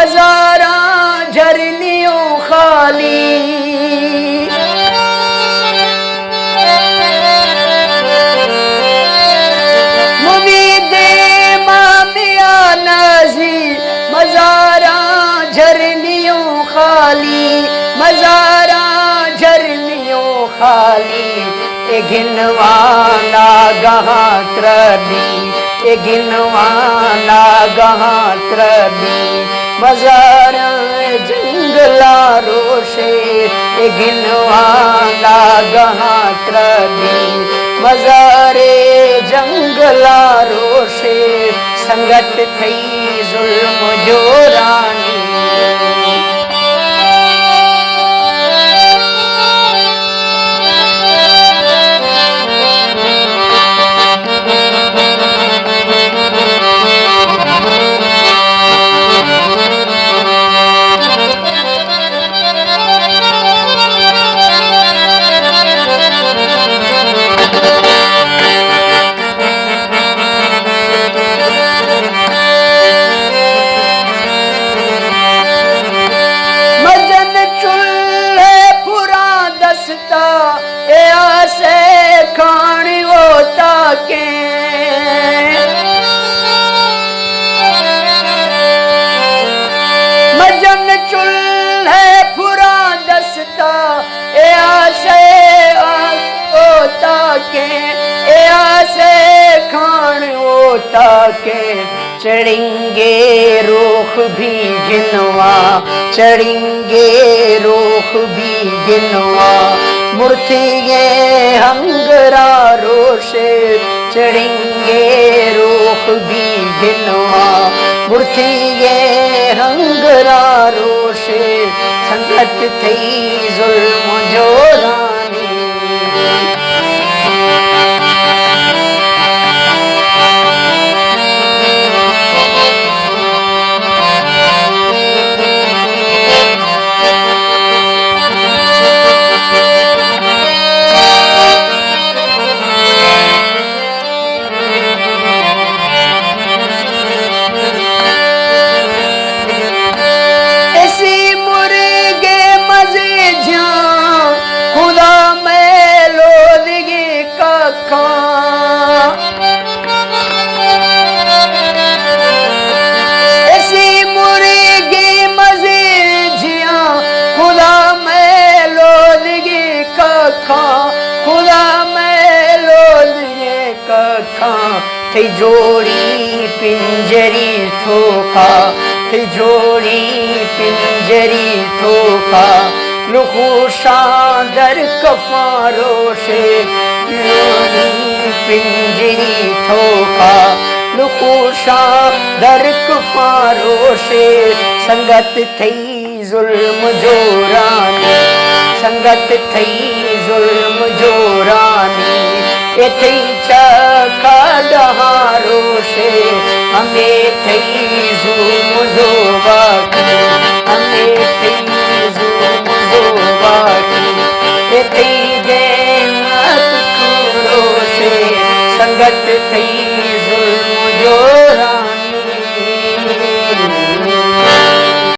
मज़ारा झरनियों खाली। मुबीदे मामिया नज़ीर मज़ारा झरनियों खाली, मज़ारा झरनियों खाली। ए गिनवाना गहाँ त्रदी, ए गिनवाना गहाँ त्रदी। मज़ारा जंगला रोशे ए गिनवाना गहाँ त्रदी। मज़ारे जंगला रोशे संगत थई ज़ुल्म जो रानी। ए आसे खानी होता के मजन चूल्हे फुरा दस्ता। ए आसे होता के, ए आसे खान होता के। चढ़ेंगे रोख भी गिनवा, चढ़ेंगे रोख भी गिनवा। मुर्तिये हंगरा रोशे चढ़ेंगे रोख भी गिनवा। मुर्तिये हंगरा रोशे संगत थई ज़ुल्म जो रानी। ऐसी मुर्गी मजे जिया खुदा मैं लोदगी कखा, खुदा मैं लोदगी कखा। थी जोड़ी पिंजरी थोखा, थी जोड़ी पिंजरी थोखा। लुखुशा दर कफारोशे पिंजरी थोखा। लुखुशा दर कफारोशे संगत थई ज़ुल्म जो रानी, संगत थई ज़ुल्म जो रानी। ए थई चखा डहारोशे हमें थई ज़ुल्म जो बाकी, हमें थई ज़ुल्म जो बाकी। ए थई दे मत खुरोशे संगत थई